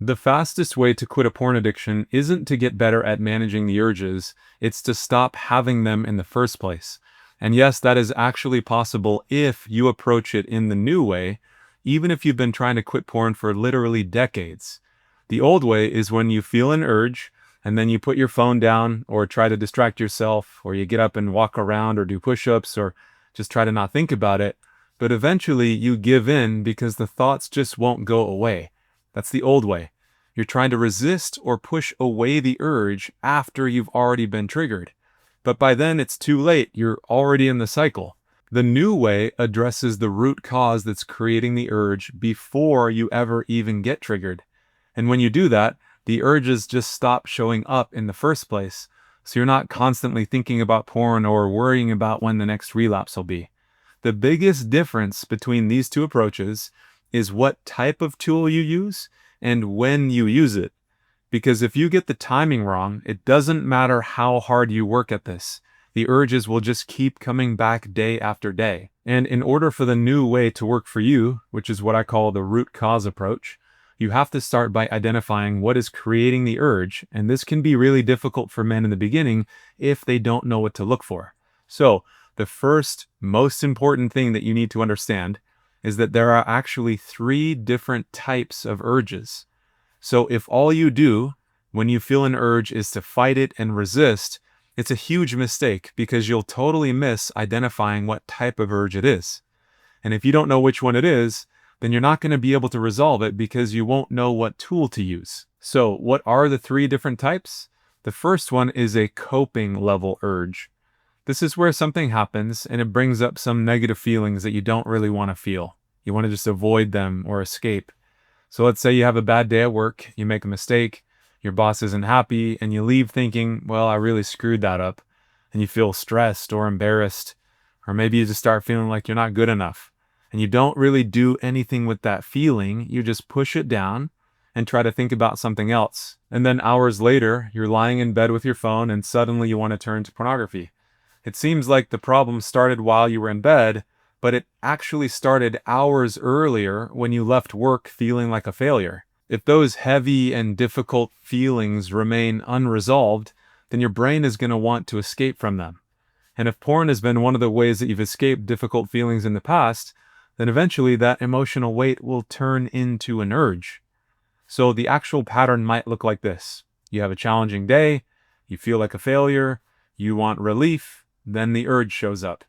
The fastest way to quit a porn addiction isn't to get better at managing the urges, it's to stop having them in the first place. And yes, that is actually possible if you approach it in the new way, even if you've been trying to quit porn for literally decades. The old way is when you feel an urge, and then you put your phone down, or try to distract yourself, or you get up and walk around, or do push ups, or just try to not think about it. But eventually you give in because the thoughts just won't go away. That's the old way. You're trying to resist or push away the urge after you've already been triggered. But by then it's too late. You're already in the cycle. The new way addresses the root cause that's creating the urge before you ever even get triggered. And when you do that, the urges just stop showing up in the first place. So you're not constantly thinking about porn or worrying about when the next relapse will be. The biggest difference between these two approaches is what type of tool you use and when you use it. Because if you get the timing wrong, it doesn't matter how hard you work at this. The urges will just keep coming back day after day. And in order for the new way to work for you, which is what I call the root cause approach, you have to start by identifying what is creating the urge. And this can be really difficult for men in the beginning if they don't know what to look for. So the first most important thing that you need to understand is that there are actually 3 different types of urges. So if all you do when you feel an urge is to fight it and resist, it's a huge mistake because you'll totally miss identifying what type of urge it is. And if you don't know which one it is, then you're not going to be able to resolve it because you won't know what tool to use. So what are the 3 different types? The first one is a coping level urge. This is where something happens and it brings up some negative feelings that you don't really want to feel. You want to just avoid them or escape. So let's say you have a bad day at work, you make a mistake, your boss isn't happy, and you leave thinking, well, I really screwed that up. And you feel stressed or embarrassed, or maybe you just start feeling like you're not good enough. And you don't really do anything with that feeling, you just push it down and try to think about something else. And then hours later, you're lying in bed with your phone and suddenly you want to turn to pornography. It seems like the problem started while you were in bed, but it actually started hours earlier when you left work feeling like a failure. If those heavy and difficult feelings remain unresolved, then your brain is going to want to escape from them. And if porn has been one of the ways that you've escaped difficult feelings in the past, then eventually that emotional weight will turn into an urge. So the actual pattern might look like this. You have a challenging day, you feel like a failure, you want relief, then the urge shows up.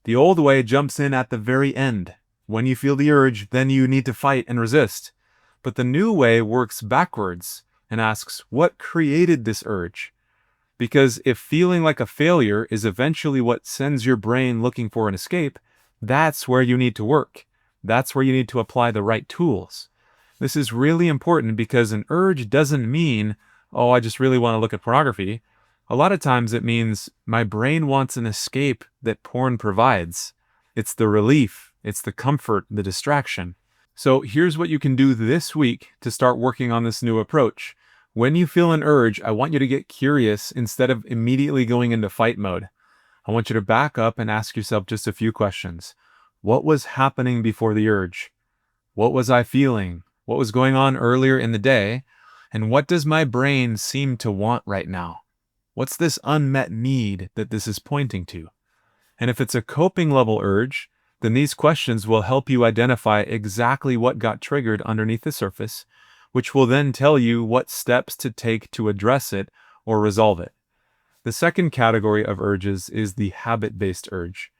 The old way jumps in at the very end. When you feel the urge, then you need to fight and resist. But the new way works backwards and asks, what created this urge? Because if feeling like a failure is eventually what sends your brain looking for an escape, that's where you need to work. That's where you need to apply the right tools. This is really important because an urge doesn't mean, oh, I just really want to look at pornography. A lot of times it means my brain wants an escape that porn provides. It's the relief, it's the comfort, the distraction. So here's what you can do this week to start working on this new approach. When you feel an urge, I want you to get curious instead of immediately going into fight mode. I want you to back up and ask yourself just a few questions. What was happening before the urge? What was I feeling? What was going on earlier in the day? And what does my brain seem to want right now? What's this unmet need that this is pointing to? And if it's a coping level urge, then these questions will help you identify exactly what got triggered underneath the surface, which will then tell you what steps to take to address it or resolve it. The second category of urges is the habit-based urge.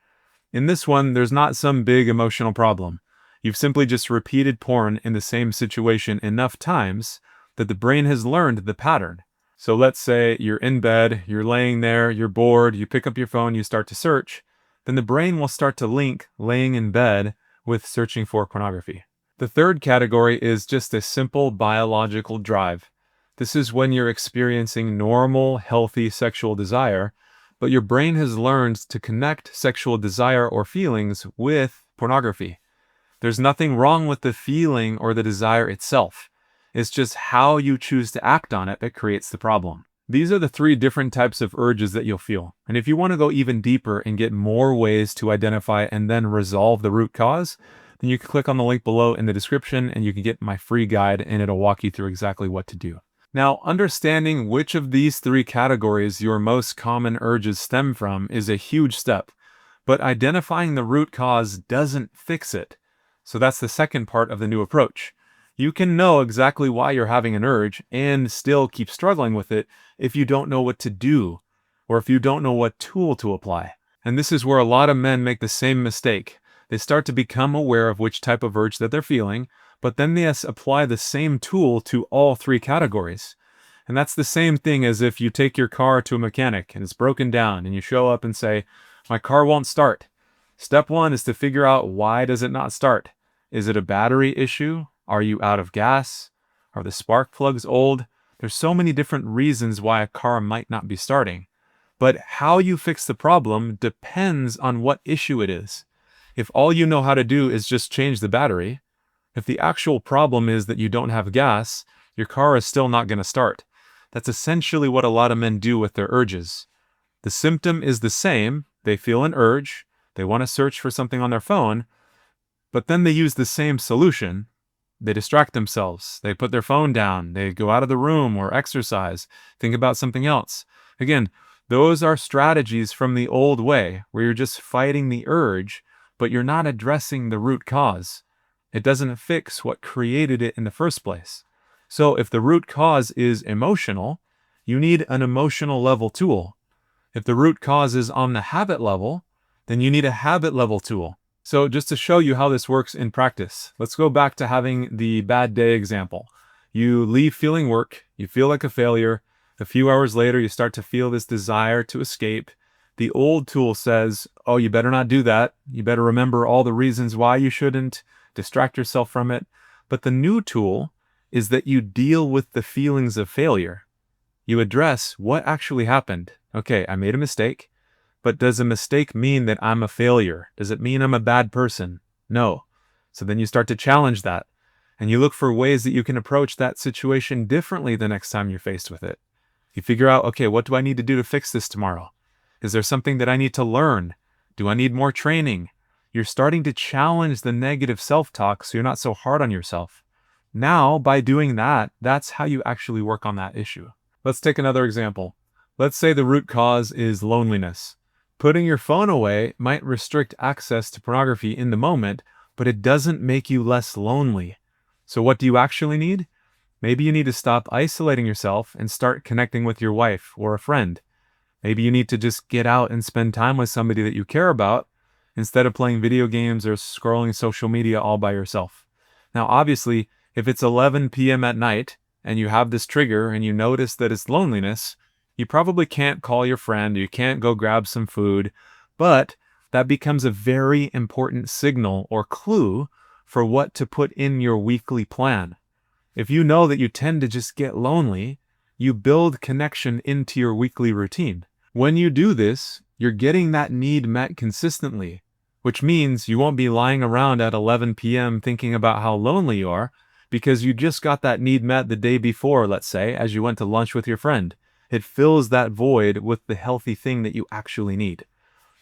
In this one, there's not some big emotional problem. You've simply just repeated porn in the same situation enough times that the brain has learned the pattern. So let's say you're in bed, you're laying there, you're bored, you pick up your phone, you start to search, then the brain will start to link laying in bed with searching for pornography. The third category is just a simple biological drive. This is when you're experiencing normal, healthy sexual desire, but your brain has learned to connect sexual desire or feelings with pornography. There's nothing wrong with the feeling or the desire itself. It's just how you choose to act on it that creates the problem. These are the 3 different types of urges that you'll feel. And if you want to go even deeper and get more ways to identify and then resolve the root cause, then you can click on the link below in the description and you can get my free guide and it'll walk you through exactly what to do. Now, understanding which of these three categories your most common urges stem from is a huge step, but identifying the root cause doesn't fix it. So that's the second part of the new approach. You can know exactly why you're having an urge and still keep struggling with it if you don't know what to do, or if you don't know what tool to apply. And this is where a lot of men make the same mistake. They start to become aware of which type of urge that they're feeling, but then they apply the same tool to all three categories. And that's the same thing as if you take your car to a mechanic and it's broken down and you show up and say, "My car won't start." Step one is to figure out, why does it not start? Is it a battery issue? Are you out of gas? Are the spark plugs old? There's so many different reasons why a car might not be starting. But how you fix the problem depends on what issue it is. If all you know how to do is just change the battery, if the actual problem is that you don't have gas, your car is still not going to start. That's essentially what a lot of men do with their urges. The symptom is the same. They feel an urge. They want to search for something on their phone, but then they use the same solution. They distract themselves. They put their phone down. They go out of the room or exercise, think about something else. Again, those are strategies from the old way where you're just fighting the urge, but you're not addressing the root cause. It doesn't fix what created it in the first place. So if the root cause is emotional, you need an emotional level tool. If the root cause is on the habit level, then you need a habit level tool. So just to show you how this works in practice, let's go back to having the bad day example. You leave feeling work, you feel like a failure. A few hours later, you start to feel this desire to escape. The old tool says, "Oh, you better not do that. You better remember all the reasons why you shouldn't, distract yourself from it." But the new tool is that you deal with the feelings of failure. You address what actually happened. Okay, I made a mistake, but does a mistake mean that I'm a failure? Does it mean I'm a bad person? No. So then you start to challenge that, and you look for ways that you can approach that situation differently the next time you're faced with it. You figure out, okay, what do I need to do to fix this tomorrow? Is there something that I need to learn? Do I need more training? You're starting to challenge the negative self-talk so you're not so hard on yourself. Now, by doing that, that's how you actually work on that issue. Let's take another example. Let's say the root cause is loneliness. Putting your phone away might restrict access to pornography in the moment, but it doesn't make you less lonely. So what do you actually need? Maybe you need to stop isolating yourself and start connecting with your wife or a friend. Maybe you need to just get out and spend time with somebody that you care about instead of playing video games or scrolling social media all by yourself. Now, obviously, if it's 11 p.m. at night and you have this trigger and you notice that it's loneliness, you probably can't call your friend, you can't go grab some food, but that becomes a very important signal or clue for what to put in your weekly plan. If you know that you tend to just get lonely, you build connection into your weekly routine. When you do this, you're getting that need met consistently, which means you won't be lying around at 11 p.m. thinking about how lonely you are because you just got that need met the day before, let's say, as you went to lunch with your friend. It fills that void with the healthy thing that you actually need.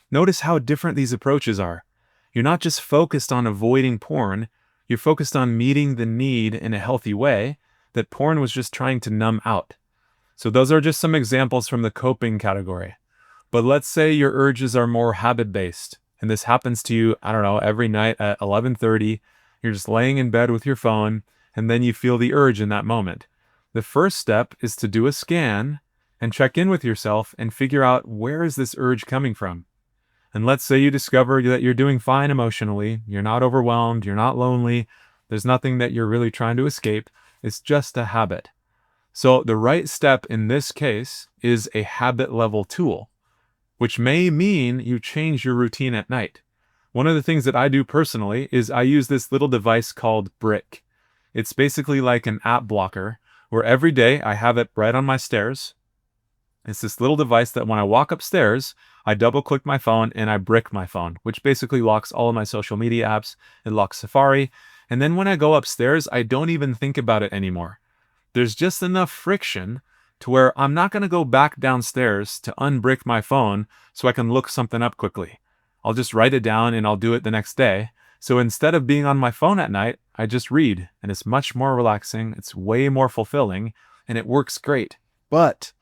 Notice how different these approaches are. You're not just focused on avoiding porn, you're focused on meeting the need in a healthy way that porn was just trying to numb out. So those are just some examples from the coping category. But let's say your urges are more habit-based, and this happens to you, I don't know, every night at 11:30, you're just laying in bed with your phone, and then you feel the urge in that moment. The first step is to do a scan and check in with yourself and figure out, where is this urge coming from? And let's say you discover that you're doing fine emotionally, you're not overwhelmed, you're not lonely, there's nothing that you're really trying to escape, it's just a habit. So the right step in this case is a habit level tool, which may mean you change your routine at night. One of the things that I do personally is I use this little device called Brick. It's basically like an app blocker where every day I have it right on my stairs. It's this little device that when I walk upstairs, I double click my phone and I brick my phone, which basically locks all of my social media apps. It locks Safari. And then when I go upstairs, I don't even think about it anymore. There's just enough friction to where I'm not going to go back downstairs to unbrick my phone so I can look something up quickly. I'll just write it down and I'll do it the next day. So instead of being on my phone at night, I just read, and it's much more relaxing, it's way more fulfilling, and it works great. But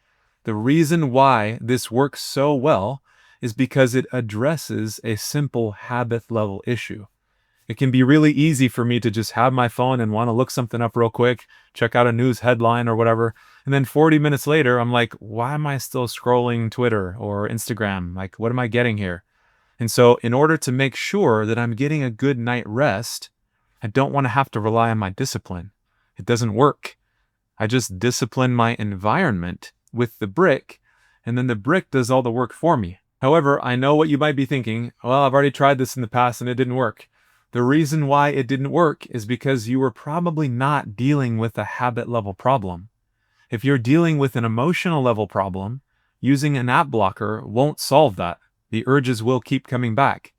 the reason why this works so well is because it addresses a simple habit level issue. It can be really easy for me to just have my phone and want to look something up real quick, check out a news headline or whatever. And then 40 minutes later, I'm like, why am I still scrolling Twitter or Instagram? Like, what am I getting here? And so, in order to make sure that I'm getting a good night rest, I don't want to have to rely on my discipline. It doesn't work. I just discipline my environment with the brick, and then the brick does all the work for me. However, I know what you might be thinking. Well, I've already tried this in the past and it didn't work. The reason why it didn't work is because you were probably not dealing with a habit level problem. If you're dealing with an emotional level problem, using an app blocker won't solve that. The urges will keep coming back.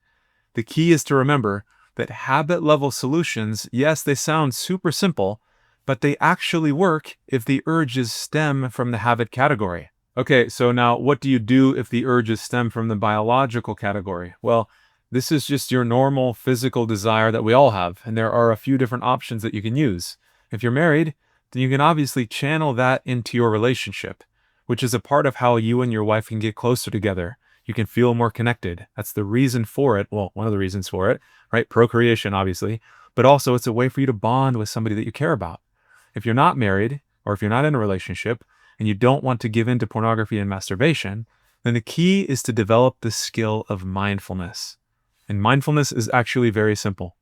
The key is to remember that habit level solutions, yes, they sound super simple, but they actually work if the urges stem from the habit category. Okay, so now what do you do if the urges stem from the biological category? Well, this is just your normal physical desire that we all have, and there are a few different options that you can use. If you're married, then you can obviously channel that into your relationship, which is a part of how you and your wife can get closer together. You can feel more connected. That's the reason for it. Well, one of the reasons for it, right? Procreation, obviously, but also it's a way for you to bond with somebody that you care about. If you're not married, or if you're not in a relationship, and you don't want to give in to pornography and masturbation, then the key is to develop the skill of mindfulness. And mindfulness is actually very simple.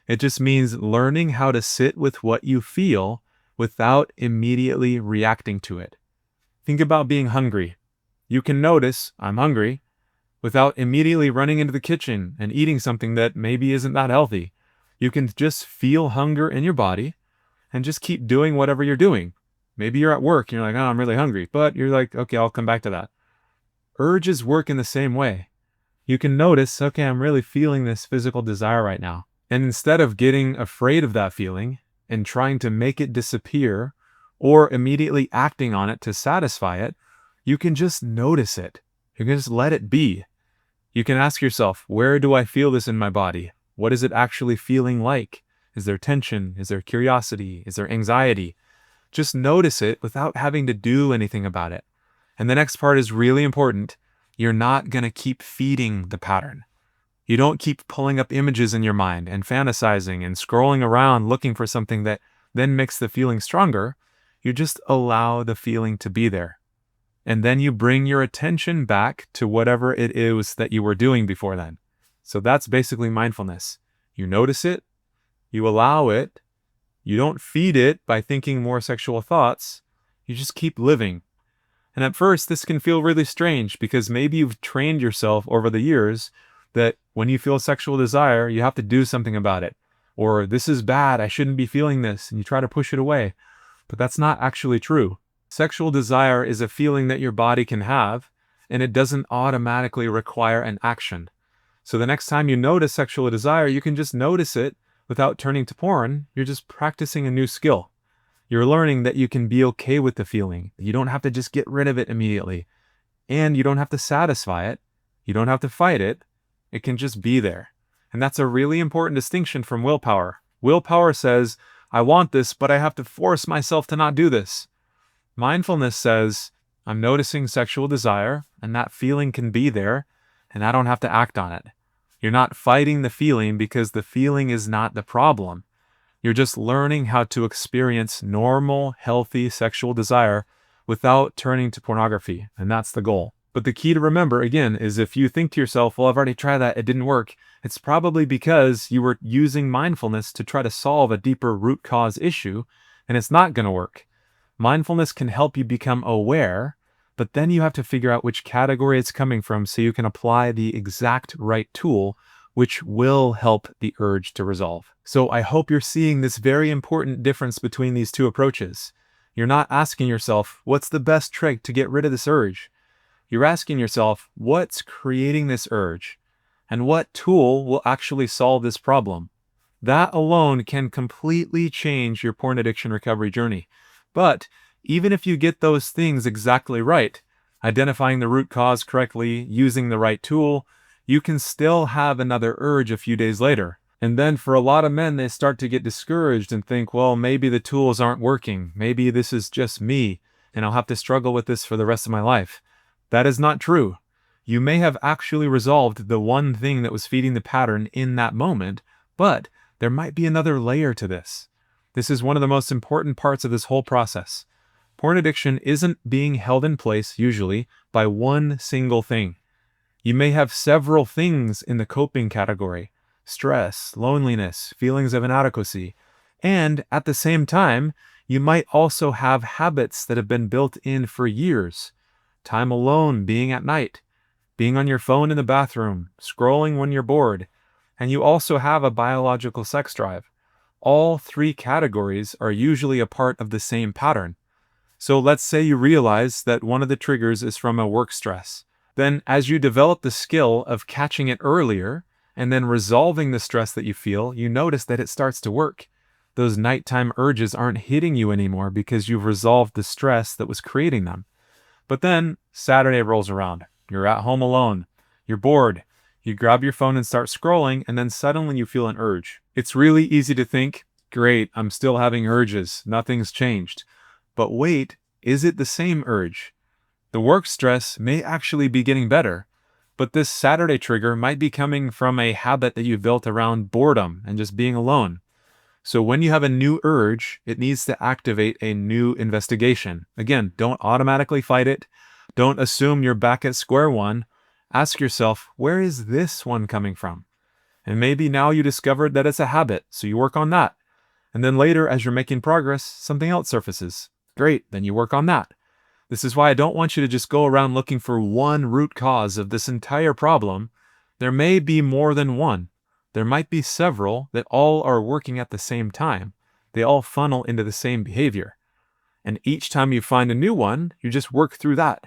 It just means learning how to sit with what you feel without immediately reacting to it. Think about being hungry. You can notice, I'm hungry, without immediately running into the kitchen and eating something that maybe isn't that healthy. You can just feel hunger in your body and just keep doing whatever you're doing. Maybe you're at work and you're like, oh, I'm really hungry, but you're like, okay, I'll come back to that. Urges work in the same way. You can notice, okay, I'm really feeling this physical desire right now. And instead of getting afraid of that feeling and trying to make it disappear or immediately acting on it to satisfy it, you can just notice it. You can just let it be. You can ask yourself, where do I feel this in my body? What is it actually feeling like? Is there tension? Is there curiosity? Is there anxiety? Just notice it without having to do anything about it. And the next part is really important. You're not going to keep feeding the pattern. You don't keep pulling up images in your mind and fantasizing and scrolling around looking for something that then makes the feeling stronger. You just allow the feeling to be there. And then you bring your attention back to whatever it is that you were doing before then. So that's basically mindfulness. You notice it, you allow it, you don't feed it by thinking more sexual thoughts, you just keep living. And at first, this can feel really strange because maybe you've trained yourself over the years that when you feel sexual desire, you have to do something about it. Or this is bad, I shouldn't be feeling this, and you try to push it away. But that's not actually true. Sexual desire is a feeling that your body can have, and it doesn't automatically require an action. So the next time you notice sexual desire, you can just notice it without turning to porn. You're just practicing a new skill. You're learning that you can be okay with the feeling. You don't have to just get rid of it immediately. And you don't have to satisfy it. You don't have to fight it. It can just be there. And that's a really important distinction from willpower. Willpower says, I want this, but I have to force myself to not do this. Mindfulness says, I'm noticing sexual desire, and that feeling can be there, and I don't have to act on it. You're not fighting the feeling because the feeling is not the problem. You're just learning how to experience normal, healthy sexual desire without turning to pornography, and that's the goal. But the key to remember, again, is if you think to yourself, well, I've already tried that, it didn't work, it's probably because you were using mindfulness to try to solve a deeper root cause issue, and it's not going to work. Mindfulness can help you become aware, but then you have to figure out which category it's coming from so you can apply the exact right tool, which will help the urge to resolve. So I hope you're seeing this very important difference between these two approaches. You're not asking yourself, what's the best trick to get rid of this urge? You're asking yourself, what's creating this urge? And what tool will actually solve this problem? That alone can completely change your porn addiction recovery journey. But even if you get those things exactly right, identifying the root cause correctly, using the right tool, you can still have another urge a few days later. And then for a lot of men, they start to get discouraged and think, well, maybe the tools aren't working. Maybe this is just me, and I'll have to struggle with this for the rest of my life. That is not true. You may have actually resolved the one thing that was feeding the pattern in that moment, but there might be another layer to this. This is one of the most important parts of this whole process. Porn addiction isn't being held in place, usually, by one single thing. You may have several things in the coping category: stress, loneliness, feelings of inadequacy. And at the same time, you might also have habits that have been built in for years. Time alone, being at night, being on your phone in the bathroom, scrolling when you're bored. And you also have a biological sex drive. All three categories are usually a part of the same pattern. So let's say you realize that one of the triggers is from a work stress. Then as you develop the skill of catching it earlier, and then resolving the stress that you feel, you notice that it starts to work. Those nighttime urges aren't hitting you anymore because you've resolved the stress that was creating them. But then Saturday rolls around. You're at home alone. You're bored. You grab your phone and start scrolling, and then suddenly you feel an urge. It's really easy to think, great, I'm still having urges. Nothing's changed. But wait, is it the same urge? The work stress may actually be getting better, but this Saturday trigger might be coming from a habit that you've built around boredom and just being alone. So when you have a new urge, it needs to activate a new investigation. Again, don't automatically fight it. Don't assume you're back at square one. Ask yourself, where is this one coming from? And maybe now you discovered that it's a habit, so you work on that. And then later, as you're making progress, something else surfaces. Great, then you work on that. This is why I don't want you to just go around looking for one root cause of this entire problem. There may be more than one. There might be several that all are working at the same time. They all funnel into the same behavior. And each time you find a new one, you just work through that.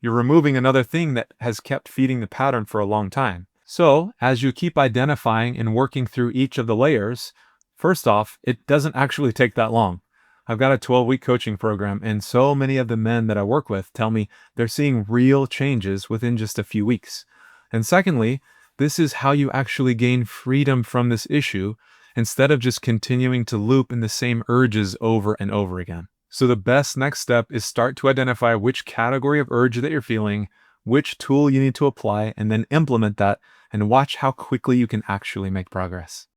You're removing another thing that has kept feeding the pattern for a long time. So, as you keep identifying and working through each of the layers, first off, it doesn't actually take that long. I've got a 12-week coaching program, and so many of the men that I work with tell me they're seeing real changes within just a few weeks. And secondly, this is how you actually gain freedom from this issue instead of just continuing to loop in the same urges over and over again. So the best next step is start to identify which category of urge that you're feeling, which tool you need to apply, and then implement that and watch how quickly you can actually make progress.